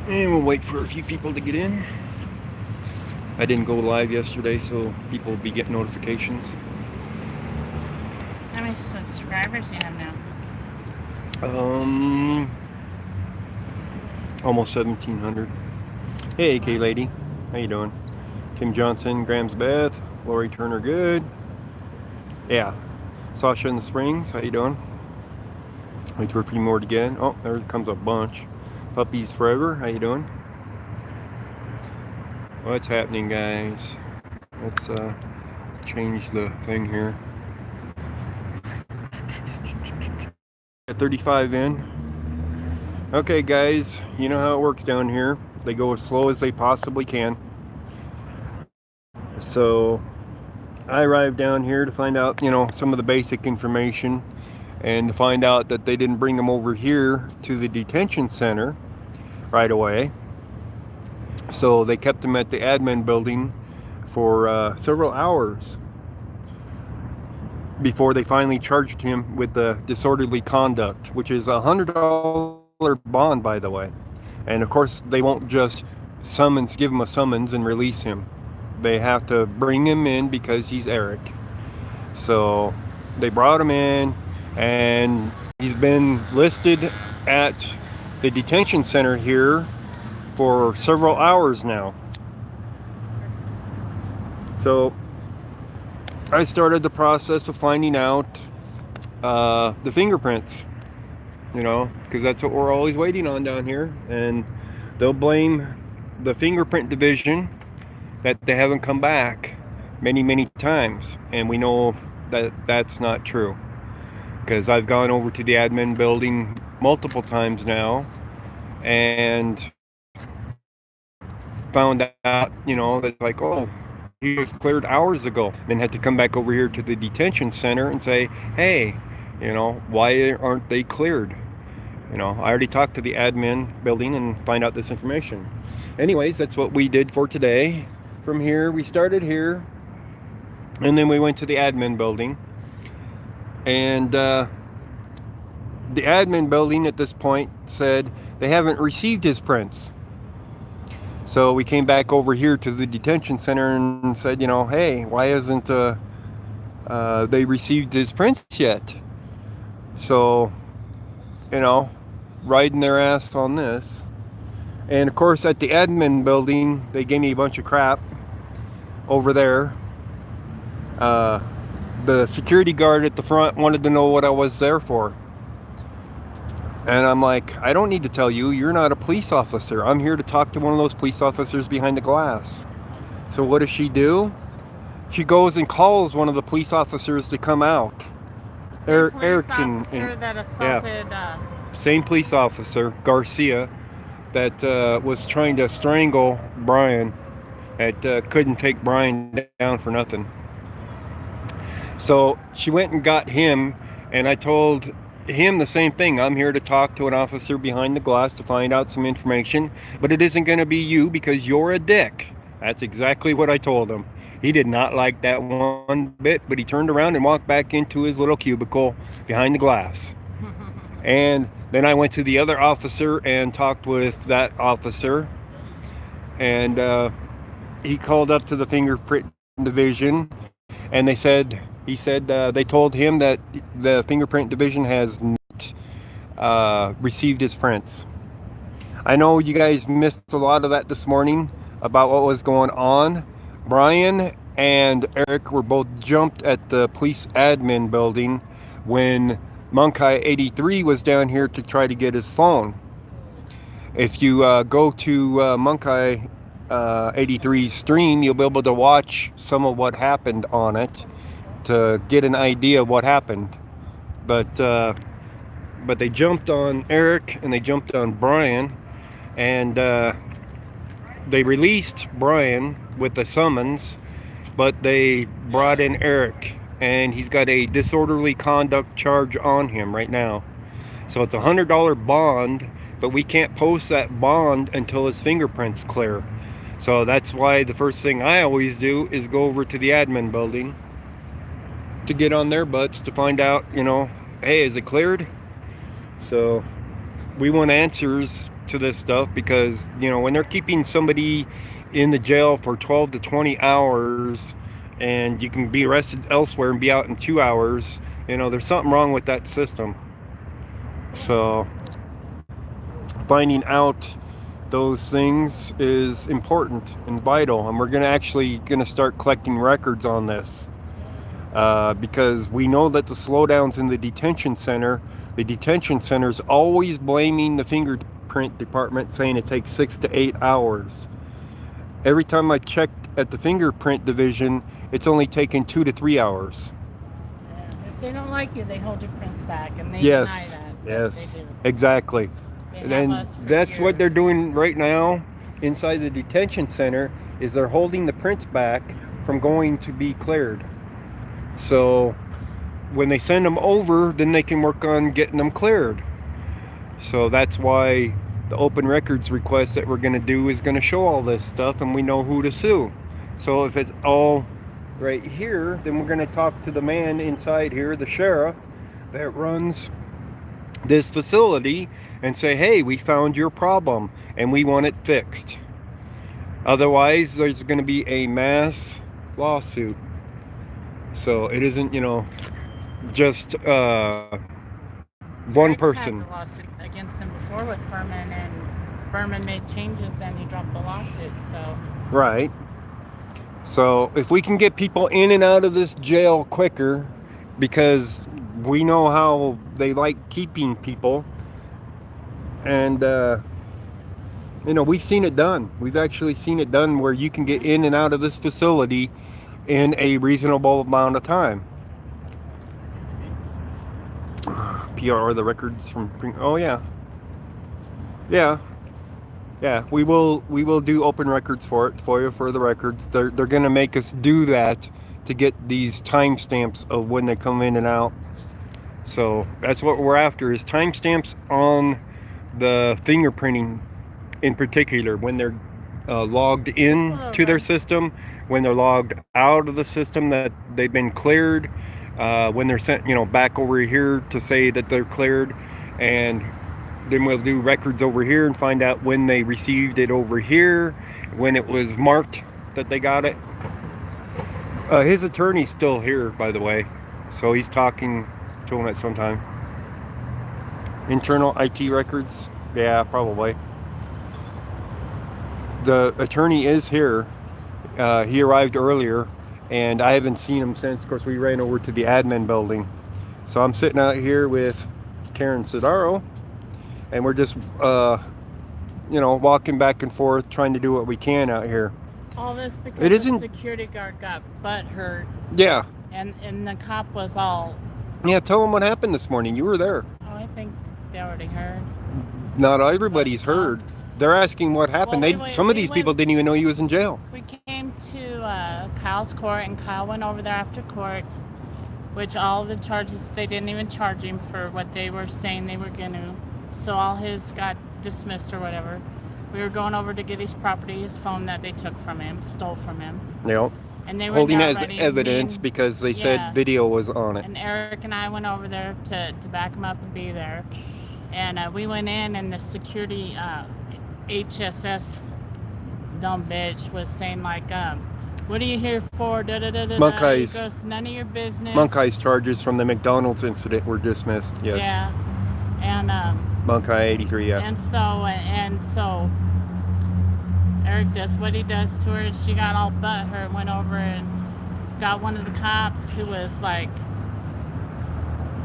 And we'll wait for a few people to get in. I didn't go live yesterday, so people will be getting notifications. How many subscribers do you have now? Almost 1,700. Hey, AK lady, how you doing? Tim Johnson, Grams Beth, Lori Turner, good. Yeah, Sasha in the Springs, how you doing? Wait for a few more to get in. Oh, there comes a bunch. Puppies Forever, how you doing? What's happening, guys? Let's change the thing here. At 35 in. Okay, guys, you know how it works down here. They go as slow as they possibly can. So I arrived down here to find out, some of the basic information and to find out that they didn't bring them over here to the detention center right away. So they kept him at the admin building for several hours before they finally charged him with the disorderly conduct, which is $100 bond, by the way. And of course, they won't just give him a summons and release him. They have to bring him in because he's Eric. So they brought him in, and he's been listed at the detention center here for several hours now. So I started the process of finding out the fingerprints, because that's what we're always waiting on down here. And they'll blame the fingerprint division that they haven't come back many, many times. And we know that that's not true, because I've gone over to the admin building multiple times now and found out, that's like, oh, he was cleared hours ago. Then had to come back over here to the detention center and say, hey, why aren't they cleared? I already talked to the admin building and find out this information. Anyways, that's what we did for today. From here, we started here, and then we went to the admin building. And the admin building at this point said they haven't received his prints. So we came back over here to the detention center and said, hey, why hasn't they received his prints yet? So, riding their ass on this. And of course, at the admin building, they gave me a bunch of crap over there. The security guard at the front wanted to know what I was there for. And I'm like, I don't need to tell you, you're not a police officer. I'm here to talk to one of those police officers behind the glass. So what does she do? She goes and calls one of the police officers to come out. Erickson, that assaulted. Yeah, same police officer, Garcia, that was trying to strangle Brian. That couldn't take Brian down for nothing. So she went and got him, and I told him the same thing. I'm here to talk to an officer behind the glass to find out some information, but it isn't going to be you because you're a dick. That's exactly what I told him. He did not like that one bit, but he turned around and walked back into his little cubicle behind the glass. And then I went to the other officer and talked with that officer, and he called up to the fingerprint division, and he said they told him that the fingerprint division has not received his prints. I know you guys missed a lot of that this morning about what was going on. Brian and Eric were both jumped at the police admin building when Monkey 83 was down here to try to get his phone. If you go to Monkey 83's stream, you'll be able to watch some of what happened on it to get an idea of what happened. But they jumped on Eric and they jumped on Brian, and they released Brian with the summons, but they brought in Eric, and he's got a disorderly conduct charge on him right now. So it's $100 bond, but we can't post that bond until his fingerprints clear. So that's why the first thing I always do is go over to the admin building to get on their butts to find out, hey, is it cleared? So we want answers to this stuff because, you know, when they're keeping somebody in the jail for 12 to 20 hours and you can be arrested elsewhere and be out in 2 hours, you know, there's something wrong with that system. So finding out those things is important and vital, and we're gonna start collecting records on this because we know that the slowdowns in the detention center's always blaming the fingerprint department, saying it takes 6 to 8 hours. Every time I checked at the fingerprint division, it's only taken 2 to 3 hours. Yeah. If they don't like you, they hold your prints back, and they Yes, deny that. yes, They do. exactly. They have And us for that's what they're years. doing right now inside the detention center, is they're holding the prints back from going to be cleared. So when they send them over, then they can work on getting them cleared. So that's why the open records request that we're going to do is going to show all this stuff, and we know who to sue. So if it's all right here, then we're going to talk to the man inside here, the sheriff that runs this facility, and say, hey, we found your problem and we want it fixed. Otherwise, there's going to be a mass lawsuit. So it isn't, you know, just one Eric's person. had the lawsuit against him before with Furman, and Furman made changes and he dropped the lawsuit. So Right. So if we can get people in and out of this jail quicker, because we know how they like keeping people, and you know, we've seen it done. We've actually seen it done where you can get in and out of this facility in a reasonable amount of time. PR, the records from, oh yeah, we will do open records for you for the records. They're gonna make us do that to get these timestamps of when they come in and out. So that's what we're after, is timestamps on the fingerprinting in particular, when they're logged in to their system, when they're logged out of the system that they've been cleared, when they're sent, you know, back over here to say that they're cleared, and then we'll do records over here and find out when they received it over here, when it was marked that they got it. His attorney's still here, by the way, so he's talking to him at some time. Internal IT records, yeah, probably. The attorney is here. He arrived earlier, and I haven't seen him since. Of course, we ran over to the admin building. So I'm sitting out here with Karen Sidaro, and we're just, you know, walking back and forth, trying to do what we can out here. all this because It isn't- the security guard got butthurt, Yeah, and the cop was all, yeah. Tell them what happened this morning. You were there. oh, I think they already heard. Not everybody's heard. They're asking what happened. Well, Some of we these went- people didn't even know he was in jail. We came to Kyle's court, and Kyle went over there after court, which all the charges, they didn't even charge him for what they were saying they were going to. So all his got dismissed or whatever. We were going over to get his property, his phone that they took from him, stole from him. Yep. And they were Holding it not as ready. evidence Me because they yeah. said video was on it. and Eric and I went over there to back him up and be there. And we went in, and the security HSS dumb bitch was saying like, what are you here for? Da, da, da, da, Monk da. He eyes. goes, none of your business. Monk Eye's charges from the McDonald's incident were dismissed. Yes. Yeah. And Monk Eye 83. Yeah. and so Eric does what he does to her, and she got all butthurt and went over and got one of the cops who was like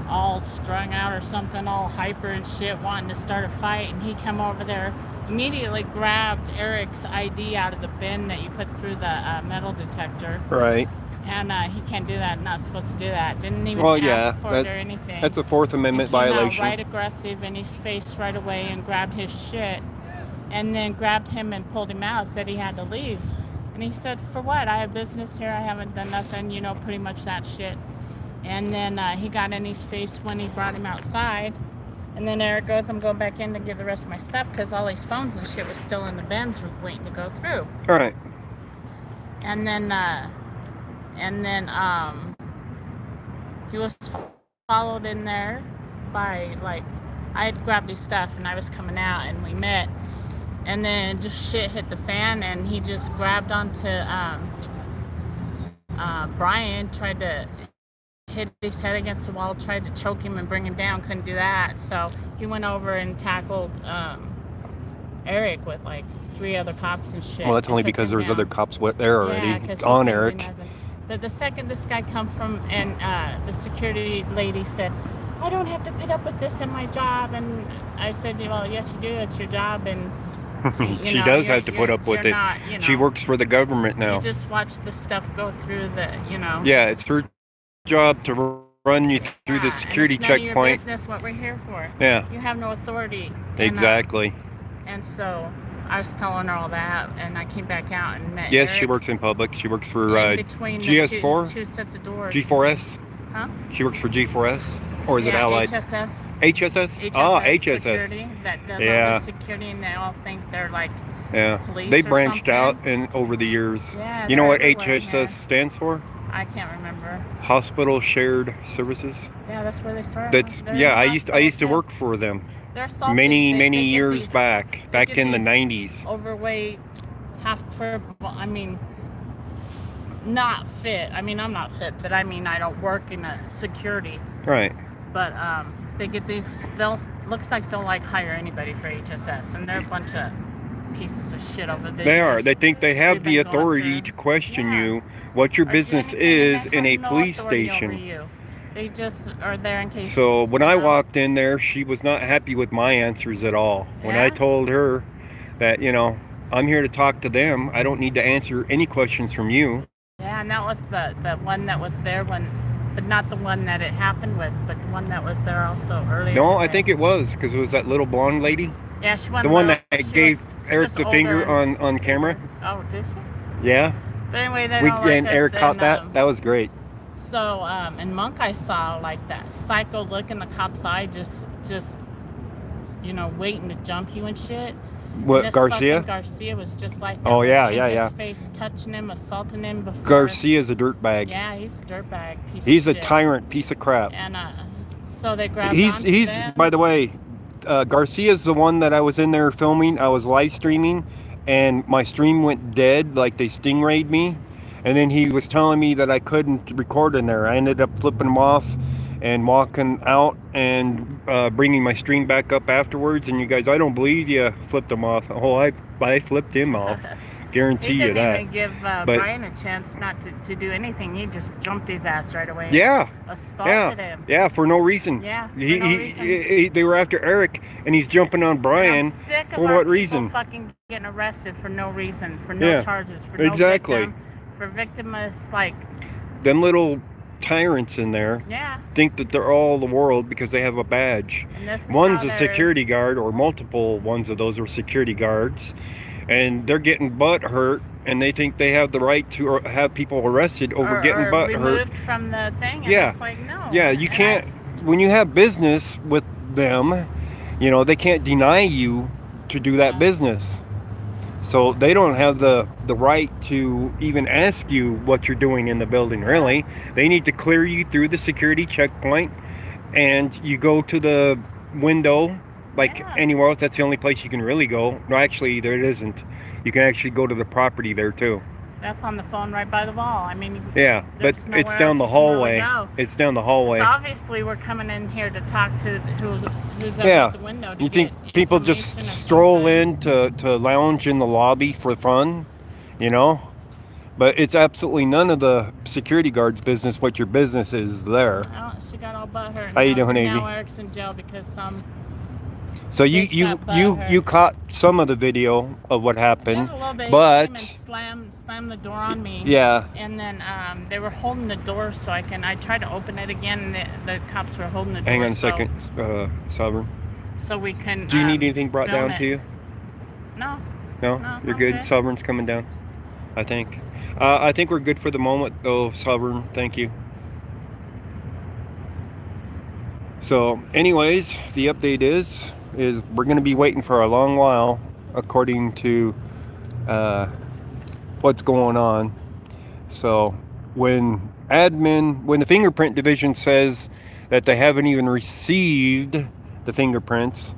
all strung out or something, all hyper and shit, wanting to start a fight, and he come over there, immediately grabbed Eric's ID out of the bin that you put through the metal detector, Right. and he can't do that, not supposed to do that, didn't even Well, ask yeah, for it or anything. That's a Fourth Amendment and came violation. out right aggressive in his face right away and grabbed his shit, and then grabbed him and pulled him out, said he had to leave. And he said, for what? I have business here, I haven't done nothing, you know, pretty much that shit. And then he got in his face when he brought him outside. And then Eric goes, I'm going back in to get the rest of my stuff, because all these phones and shit was still in the bins waiting to go through. All right. And then he was followed in there by like I had grabbed his stuff and I was coming out and we met. And then just shit hit the fan and he just grabbed onto Brian, tried to hit his head against the wall, tried to choke him and bring him down, couldn't do that. So he went over and tackled Eric with like 3 other cops and shit. Well, that's only because there was other cops there already on Eric. But the second this guy come from, and the security lady said, I don't have to put up with this in my job. And I said, well, yes, you do. It's your job. And she does have to put up with it. Not, she works for the government now. You just watch the stuff go through the, Yeah, it's her job to run you through the security and it's none checkpoint. of your business what we're here for. Yeah. You have no authority. Exactly. And so I was telling her all that, and I came back out and met Yes, Eric. she works in public. She works for between GS4? the two sets of doors. G4S? Huh? She works for G4S? Or is it Allied? HSS. HSS? Oh, HSS. Security that does all the security, and they all think they're like police. They or branched something. out over the years. Yeah, you know what everywhere, HSS stands for? I can't remember. Hospital Shared Services. Yeah, that's where they started. That's I used to work for them. They're salty. Many they years back in the 90s. Overweight, half curb. I mean, not fit. I mean, I'm not fit, but I mean, I don't work in a security. Right. But they get these. Looks like they'll like hire anybody for HSS, and they're a bunch of pieces of shit over there. They are. They think they have the authority to question you, what your business is in a police station. They just are there in case. So when I walked in there, she was not happy with my answers at all. When I told her that, I'm here to talk to them, I don't need to answer any questions from you. Yeah, and that was the one that was there when, but not the one that it happened with, but the one that was there also earlier. No, I think it was, because it was that little blonde lady. Yeah, she went. The one that gave Eric the finger on camera. Oh, did she? Yeah. But anyway, they don't like and us, Eric caught that. That was great. So, in Monk, I saw like that psycho look in the cop's eye, just waiting to jump you and shit. What, Garcia? Garcia was just like that. Oh, yeah. His face touching him, assaulting him before. Garcia's a dirtbag. Yeah, he's a dirtbag piece He's of a shit. tyrant piece of crap. And so they grabbed He's them. By the way, Garcia's the one that I was in there filming. I was live streaming, and my stream went dead, like they stingrayed me. And then he was telling me that I couldn't record in there. I ended up flipping him off and walking out and bringing my stream back up afterwards. And you guys, I don't believe you flipped him off. Oh, I flipped him off. Guarantee you that. He didn't even give Brian a chance not to do anything. He just jumped his ass right away. Yeah. Assaulted him. Yeah, for no reason. Yeah, for no reason. They were after Eric, and he's jumping on Brian. I'm sick of for what reason? Fucking getting arrested for no reason, for no charges, for no exactly. victim, for victimless, like them little tyrants in there. Yeah. Think that they're all the world because they have a badge. And this is One's how a security guard, or multiple ones of those are security guards, and they're getting butt hurt, and they think they have the right to have people arrested over getting butt hurt. Removed from the thing. And it's like, no. Yeah, you can't. When you have business with them, they can't deny you to do that business. So they don't have the right to even ask you what you're doing in the building, really. They need to clear you through the security checkpoint, and you go to the window, like anywhere else. That's the only place you can really go. No, actually, there it isn't. You can actually go to the property there, too. That's on the phone right by the wall. I mean, yeah, but it's down the hallway. It's down the hallway. So obviously, we're coming in here to talk to who's up at the window. You think people just stroll in to lounge in the lobby for fun, But it's absolutely none of the security guard's business what your business is there. Oh, she got all butthurt. How you doing, Avy? Now Eric's in jail because some. So you caught some of the video of what happened, but he came and slammed the door on me. Yeah. And then they were holding the door so I tried to open it again, and the cops were holding the door. Hang on a second, Sovereign. So we can. Do you need anything brought down to you? No. No, you're good. Sovereign's coming down, I think. I think we're good for the moment, though, Sovereign. Thank you. So, anyways, the update is we're going to be waiting for a long while, according to what's going on. So, when the fingerprint division says that they haven't even received the fingerprints,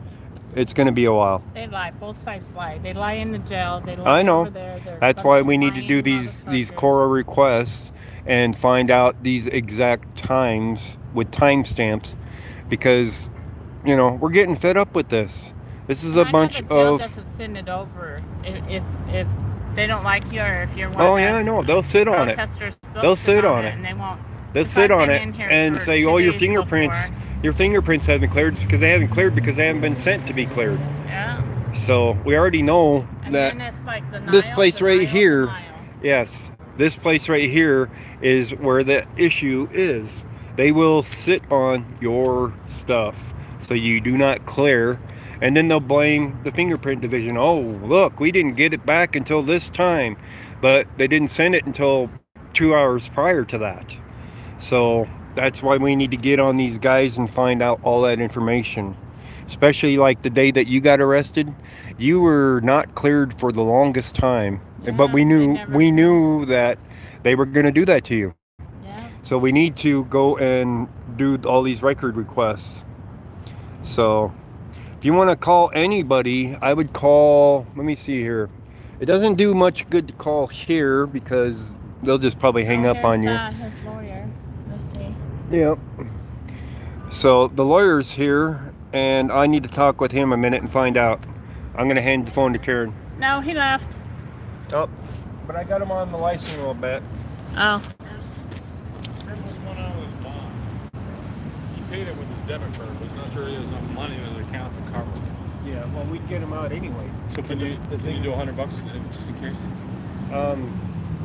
it's going to be a while. They lie. Both sides lie. They lie in the jail. They lie I know. over there. They're That's a why bunch of we need to do lying these motherfuckers. Cora requests and find out these exact times with timestamps, because we're getting fed up with this. This is a I know bunch the jail of. doesn't send it over if they don't like you, or if you're one Oh of yeah, I know. They'll sit on it. protesters. They'll sit on it. and they won't. They'll 'cause sit I've on been it in here and for say, 2 "Oh, your days fingerprints, before. your fingerprints haven't cleared because they haven't cleared because they haven't been sent to be cleared." Yeah. So we already know And that then it's like this place right here, denial. yes, this place right here is where the issue is. They will sit on your stuff so you do not clear, and then they'll blame the fingerprint division. Oh, look, we didn't get it back until this time, but they didn't send it until 2 hours prior to that. So that's why we need to get on these guys and find out all that information. Especially like the day that you got arrested, you were not cleared for the longest time, but we knew that they were going to do that to you. Yeah. So we need to go and do all these record requests. So if you want to call anybody, I would call, let me see here. It doesn't do much good to call here because they'll just probably hang up on you. His lawyer. Let's see. Yep. So the lawyer's here, and I need to talk with him a minute and find out. I'm going to hand the phone to Karen. No, he left. Oh, but I got him on the license a little bit. Oh. Here's what's going on with his bond. He paid it with his debit card, but he's not sure he has enough money in his account to cover it. Yeah, well, we'd get him out anyway. So can you do $100 just in case?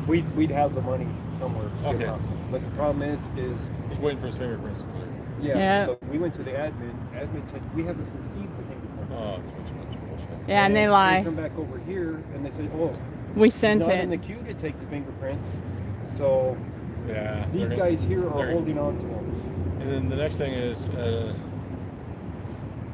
We'd have the money somewhere. to get Okay. him out. But the problem is He's waiting for his fingerprints to clear. Yeah. But we went to the admin. Admin said we haven't received the fingerprints. Oh, it's much bullshit. Yeah, and they So lie. we come back over here and they say, "Oh, We he's sent not in the it. queue to take the fingerprints." So Yeah. these they're guys here are they're- holding on to them. And then the next thing is,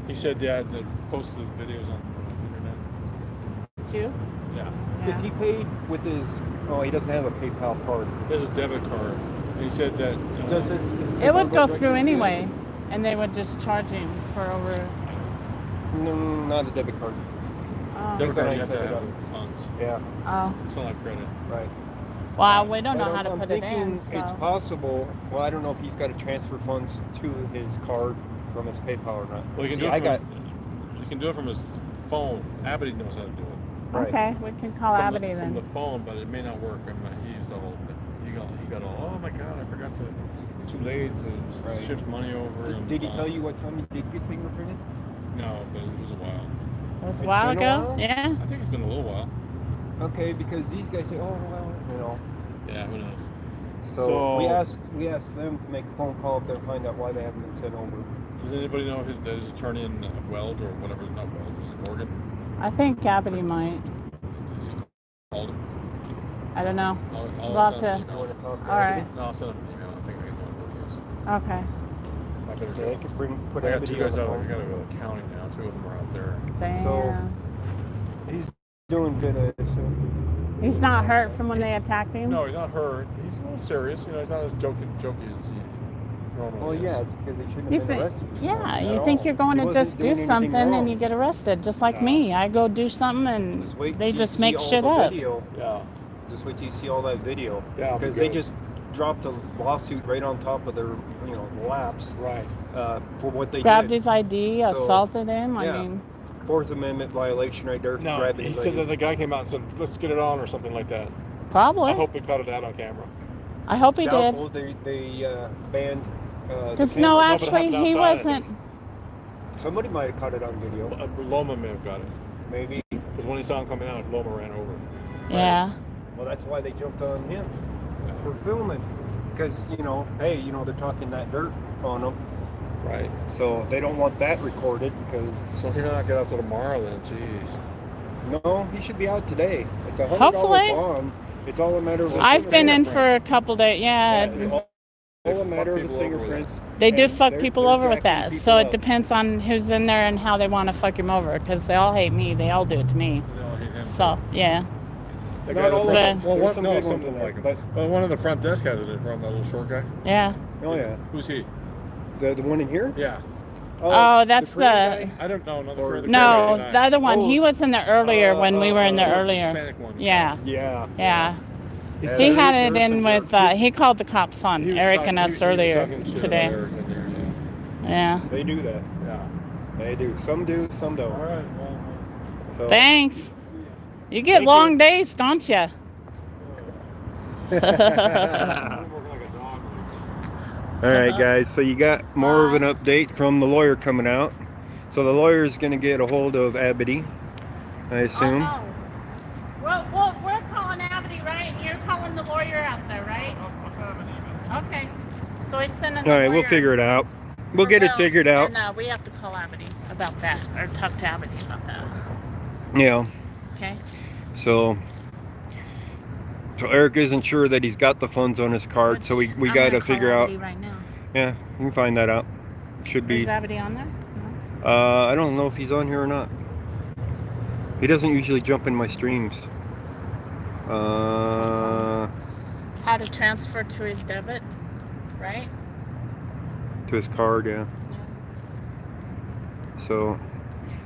he said Dad that posted videos on the internet. Too? Yeah. If he paid with his, he doesn't have a PayPal card. He has a debit card. And he said that. Does his It would go PayPal through directly to- anyway, and they would just charge him for over. No, not a debit card. Oh. Debit That's how card, I you have to set it have up. the funds. Yeah, Oh. It's not like credit. right. Well, we don't know But how to I'm put it thinking in. it's So. possible. Well, I don't know if he's got to transfer funds to his card from his PayPal or not. Well, you can See, do it I from, got you can do it from his phone. Abity knows how to do it. right. Okay, we can call From Abity From the then. phone, but it may not work. He used all. He got all. Oh my God! I forgot to. It's too late to Right. shift money over. and, Did he tell you what time you did get fingerprinted? No, but it was a while. It was a It's while been a ago. while? Yeah. I think it's been a little while. Okay, because these guys say, "Oh well," Yeah, who knows? So we asked them to make a phone call to find out why they haven't been sent over. Does anybody know his attorney in Weld or whatever? Not Weld. Is it Morgan? I think Abity might. Is he called him? I don't know. I'll We'll have send him an to- You email. want to talk? All right. No, I'll send him an email. I think I know who he is. Okay. I better So they go. could put I got Abity two on guys the out. I phone. gotta go to the county now. Two of them are out there. Damn. So- He's doing good, I assume. He's not hurt from when they attacked him. No, he's not hurt. He's a little serious. He's not as jokey as he normally Well, is. yeah, it's because they shouldn't You have been think, arrested. yeah, you at think all. you're going He to wasn't just do doing anything something wrong. and you get arrested, just like Yeah. me. I go do something and Just wait they till you just see make all shit the up. video. Yeah. Just wait till you see all that video. Yeah, Because okay. they just dropped a lawsuit right on top of their, laps Right. for what they Grabbed did. his ID, So, assaulted him. yeah. I mean, Fourth Amendment violation right there. No, grabbing he his said ID. that the guy came out and said, "Let's get it on" or something like that. probably. I hope we caught it out on camera. I hope he did. Doubtful they banned. the Because no, cameras. but it actually, happened he outside, I wasn't. Somebody might have caught it on video. Loma may have got it Maybe. because when he saw him coming out, Loma ran over. Yeah. Well, that's why they jumped on him for filming. Because, hey, they're talking that dirt on them. Right. So they don't want that recorded because, So he may not get out till tomorrow then. Jeez. no, he should be out today. It's $100 Hopefully. bond. It's all a matter of the I've been in for a fingerprints. couple days. Yeah, Yeah. it's all a matter of the people over with fingerprints. They do and fuck they're- people they're over with jacking that. people So it up. depends on who's in there and how they want to fuck him over. Because they all hate me. They all do it to me. They all hate him. So, yeah. That Not guy in the all of front- them. Well, There's one, some no, good ones something in there, like him. but- Well, one of the front desk has it in front. That little short guy. Yeah. Oh yeah, Who's he? the one in here. Yeah. Oh, that's Korean the- guy? I don't know. No, Or- the No, Korean guy. the other one. Oh. He was in the earlier when we were in the Short earlier. Hispanic one. Yeah, Yeah. yeah. Yeah, He there had is- it there is in some with. drug- He called the cops on He was Eric talking- and he us was earlier talking shit about today. Eric in there, Yeah. They do that. yeah. They do. Some do, some don't. All right. Well, So Thanks. You get Thank long you. days, don't you? I'm working like a dog. all right, guys. So you got more of an update from the lawyer coming out. So the lawyer is going to get a hold of Abity, I assume. Oh, no. Well, we're calling Abity, right? And you're calling the lawyer out there, right? I'll send him an email. Okay. So he's sending. All right, we'll figure it out. We'll get it figured out. No, we have to call Abity about that, or talk to Abity about that. Yeah. Okay. So Eric isn't sure that he's got the funds on his card, so we I'm got gonna to call figure out. Abity right now. Yeah, we can find that out. Should be. Is Abity on there? No. I don't know if he's on here or not. He doesn't usually jump in my streams. How to transfer to his debit, right? To his card, yeah. So,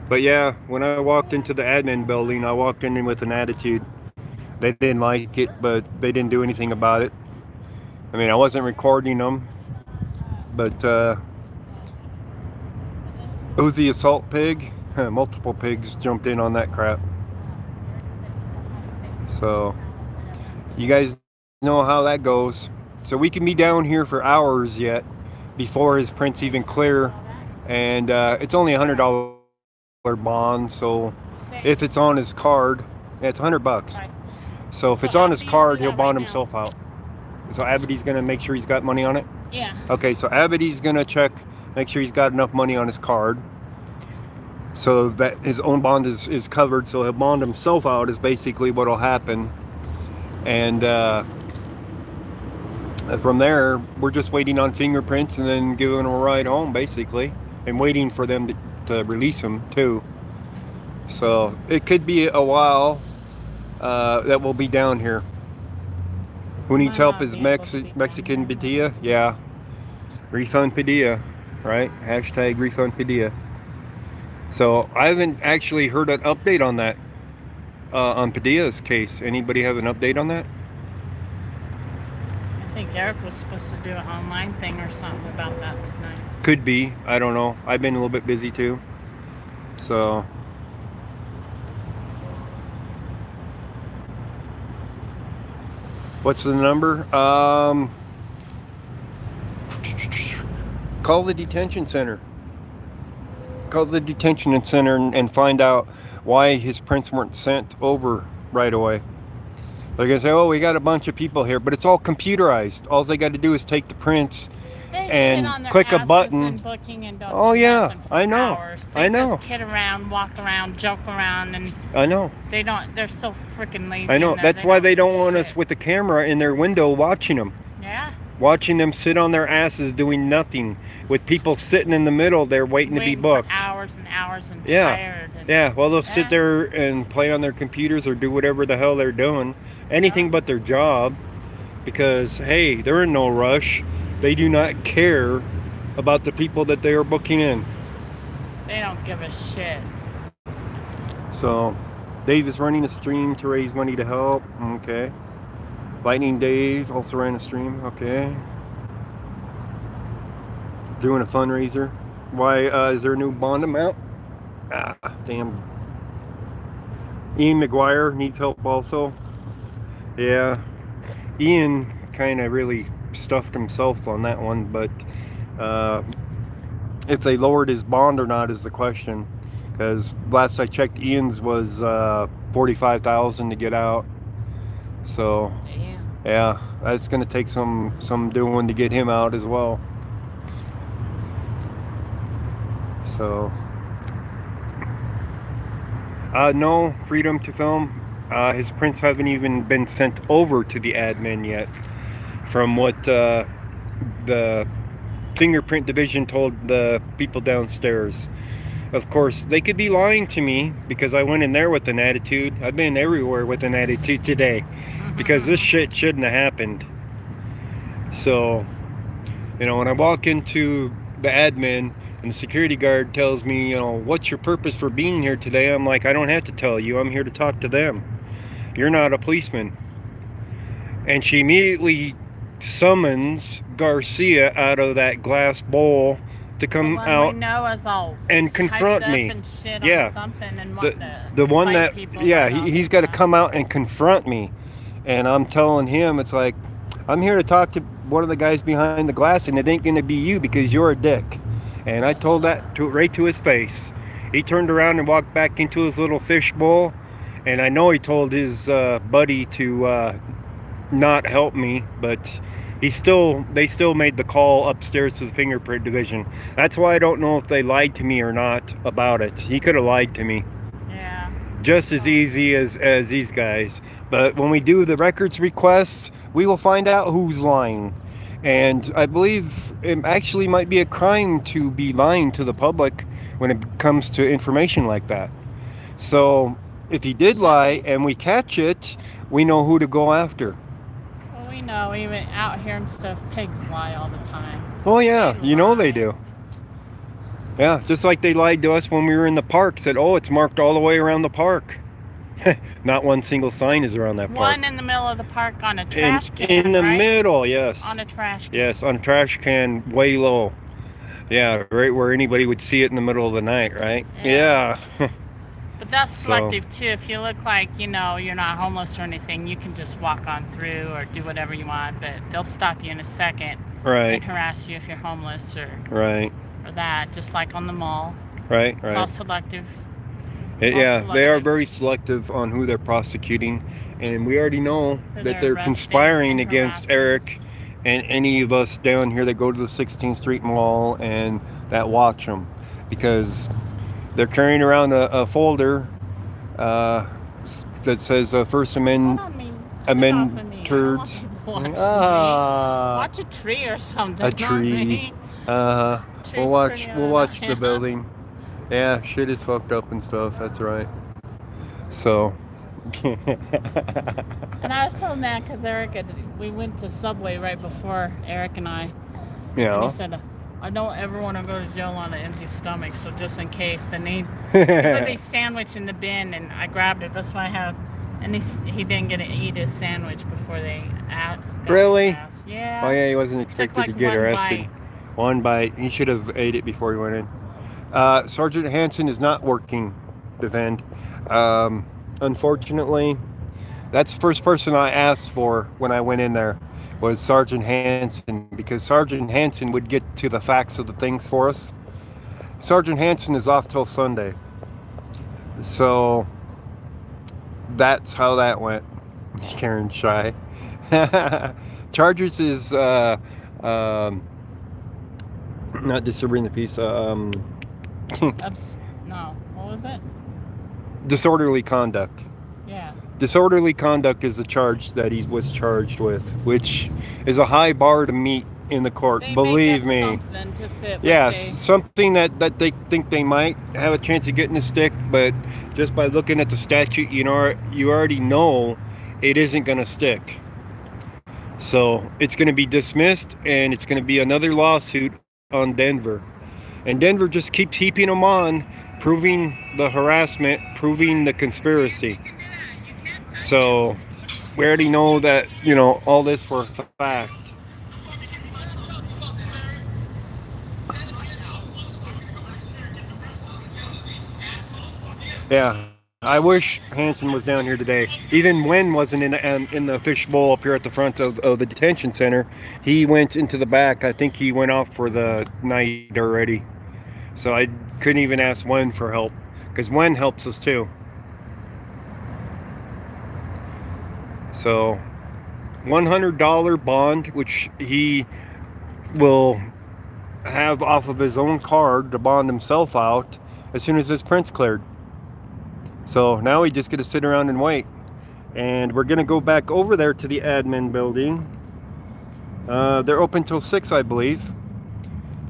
but yeah, when I walked into the admin building, I walked in with an attitude. They didn't like it, but they didn't do anything about it. I mean, I wasn't recording them, but who's the assault pig? Multiple pigs jumped in on that crap. So, you guys know how that goes. So we can be down here for hours yet before his print's even clear, and it's only $100 bond. So if it's on his card, yeah, it's $100. Right. So if So it's on his Abby, card, do he'll that bond right now. himself out. So Abity's gonna make sure he's got money on it. Yeah. Okay, so Abity's gonna make sure he's got enough money on his card, so that his own bond is covered. So he'll bond himself out is basically what'll happen, and from there we're just waiting on fingerprints and then giving him a ride home, basically, and waiting for them to release him too. So it could be a while that we'll be down here. Who needs Might help not is be able to be down Mexican here. Padilla. Yeah. Refund Padilla, right? Hashtag refund Padilla. So I haven't actually heard an update on that, on Padilla's case. Anybody have an update on that? I think Eric was supposed to do an online thing or something about that tonight. Could be. I don't know. I've been a little bit busy too. So. What's the number? Call the detention center. Call the detention center and find out why his prints weren't sent over right away. They're gonna say, "Oh, we got a bunch of people here," but it's all computerized. All they got to do is take the prints. They And sit on their click a asses button. and booking and don't Oh, do yeah, nothing for I know. hours. I know. They just kid around, walk around, joke around, and I know. they don't. They're so freaking lazy. I know. in there, That's why they don't want do us shit. with the camera in their window watching them. Yeah. Watching them sit on their asses doing nothing, with people sitting in the middle there waiting to be Waiting booked. for hours and hours and Yeah. tired. And, Yeah, well, they'll sit Yeah. there and play on their computers or do whatever the hell they're doing. Anything but their job. Because, hey, they're in no rush. They do not care about the people that they are booking in. They don't give a shit. So, Dave is running a stream to raise money to help. Okay. Lightning Dave also ran a stream. Okay. Doing a fundraiser. Why is there a new bond amount? Ah, damn. Ian McGuire needs help also. Yeah. Ian kind of really stuffed himself on that one, but if they lowered his bond or not is the question. Because last I checked, Ian's was $45,000 to get out. So Yeah. yeah, that's gonna take some doing to get him out as well. So no freedom to film. His prints haven't even been sent over to the admin yet, from what the fingerprint division told the people downstairs. Of course, they could be lying to me because I went in there with an attitude. I've been everywhere with an attitude today because this shit shouldn't have happened. So, you know, when I walk into the admin, And the security guard tells me, you know, what's your purpose for being here today? I'm like, I don't have to tell you. I'm here to talk to them. You're not a policeman. And she immediately summons Garcia out of that glass bowl to come out we know is all and confront me. And shit Yeah, on something and the one that, yeah, he's got to come. come out and confront me. And I'm telling him, it's like, I'm here to talk to one of the guys behind the glass, and it ain't going to be you because you're a dick. And I told that right to his face. He turned around and walked back into his little fish bowl, and I know he told his buddy to not help me, but they still made the call upstairs to the fingerprint division. That's why I don't know if they lied to me or not about it. He could have lied to me. Yeah. Just as easy as these guys. But when we do the records requests, we will find out who's lying. And I believe it actually might be a crime to be lying to the public when it comes to information like that. So if he did lie and we catch it, we know who to go after. Well, we know, even out here and stuff, pigs lie all the time. Oh yeah, you know they do. Yeah, just like they lied to us when we were in the park, said, oh, it's marked all the way around the park. Not one single sign is around that park. One in the middle of the park on a trash can, in the right? middle, yes. On a trash can. Yes, on a trash can, way low. Yeah, right where anybody would see it in the middle of the night, right? Yeah. But that's selective too. If you look like, you know, you're not homeless or anything, you can just walk on through or do whatever you want, but they'll stop you in a second and harass you if you're homeless or that, just like on the mall. Right. It's all selective. They are very selective on who they're prosecuting, and we already know that they're conspiring against Eric and any of us down here that go to the 16th Street Mall and that watch them, because they're carrying around a folder that says First Amendment turds. Watch a tree or something. A tree. We'll watch the building. Yeah, shit is fucked up and stuff. That's right. So. And I was so mad because we went to Subway right before Eric and I. Yeah. And he said, I don't ever want to go to jail on an empty stomach, so just in case. And he put a sandwich in the bin, and I grabbed it. That's why I have. And he didn't get to eat his sandwich before they Really? Yeah. Oh yeah, he wasn't expected to get arrested. One bite. He should have ate it before he went in. Sergeant Hansen is not working defend. Unfortunately, that's the first person I asked for when I went in there was Sergeant Hansen, because Sergeant Hansen would get to the facts of the things for us. Sergeant Hansen is off till Sunday. So that's how that went. Karen Shy. Charges is not disobeying the peace. No, what was it? Disorderly conduct. Yeah. Disorderly conduct is the charge that he was charged with, which is a high bar to meet in the court. Believe me. Something to fit. Something that they think they might have a chance of getting a stick, but just by looking at the statute, you already know it isn't going to stick. So it's going to be dismissed, and it's going to be another lawsuit on Denver. And Denver just keeps heaping them on, proving the harassment, proving the conspiracy. So we already know that, all this for a fact. Yeah, I wish Hansen was down here today. Even Wen wasn't in the fish bowl up here at the front of the detention center. He went into the back. I think he went off for the night already. So I couldn't even ask Wen for help, because Wen helps us too. So $100 bond, which he will have off of his own card to bond himself out as soon as his print's cleared. So now we just get to sit around and wait. And we're going to go back over there to the admin building. They're open till 6, I believe.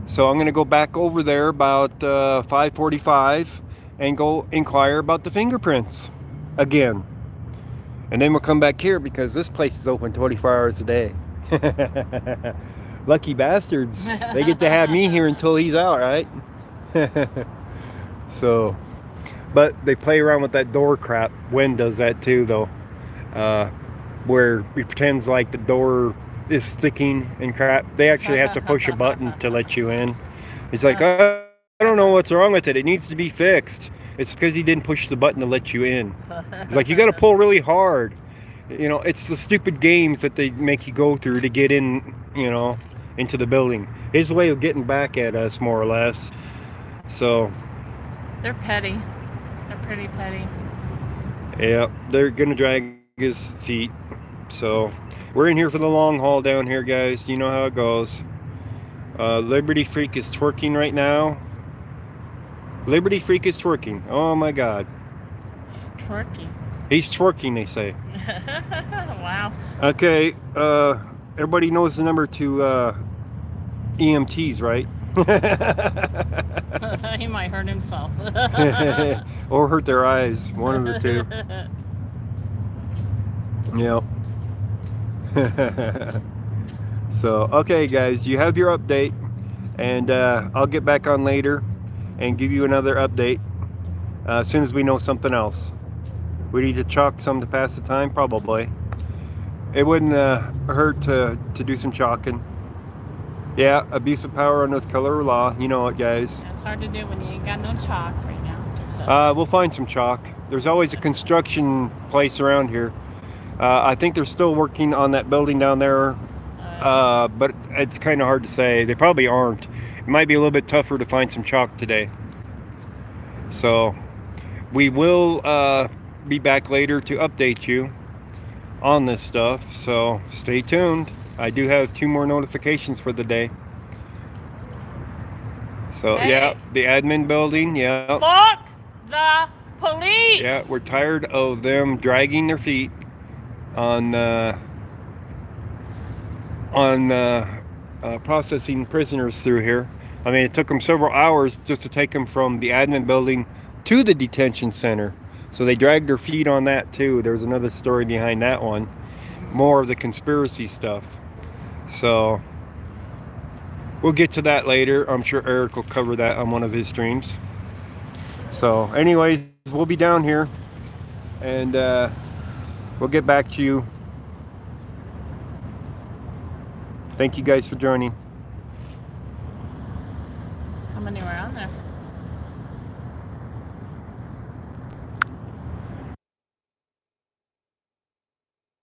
So I'm going to go back over there about 5:45 and go inquire about the fingerprints again. And then we'll come back here because this place is open 24 hours a day. Lucky bastards. They get to have me here until he's out, right? So, but they play around with that door crap. Wen does that too, though. Where he pretends like the door is sticking and crap. They actually have to push a button to let you in. He's like, I don't know what's wrong with it. It needs to be fixed. It's because he didn't push the button to let you in. He's like, you got to pull really hard. You know, it's the stupid games that they make you go through to get in, you know, into the building. His way of getting back at us, more or less. So. They're petty. They're pretty petty. Yeah, they're going to drag his feet. So, we're in here for the long haul down here, guys. You know how it goes. Liberty Freak is twerking right now. Liberty Freak is twerking. Oh my God. It's twerking. He's twerking, they say. Wow. Okay, everybody knows the number to EMTs, right? He might hurt himself. Or hurt their eyes. One of the two. Yep. So, okay, guys, you have your update. And I'll get back on later and give you another update as soon as we know something else. We need to chalk some to pass the time, probably. It wouldn't hurt to do some chalking. Yeah, abuse of power under the color of law. You know it, guys. It's hard to do when you ain't got no chalk right now. We'll find some chalk. There's always a construction place around here. I think they're still working on that building down there, but it's kind of hard to say. They probably aren't. It might be a little bit tougher to find some chalk today. So we will be back later to update you on this stuff. So stay tuned. I do have 2 more notifications for the day. So Hey. yeah, the admin building, yeah. Fuck the police! Yeah, we're tired of them dragging their feet on processing prisoners through here. I mean, it took them several hours just to take them from the admin building to the detention center. So they dragged their feet on that too. There's another story behind that one. More of the conspiracy stuff. So we'll get to that later. I'm sure Eric will cover that on one of his streams. So anyways, we'll be down here and we'll get back to you. Thank you guys for joining. How many were on there?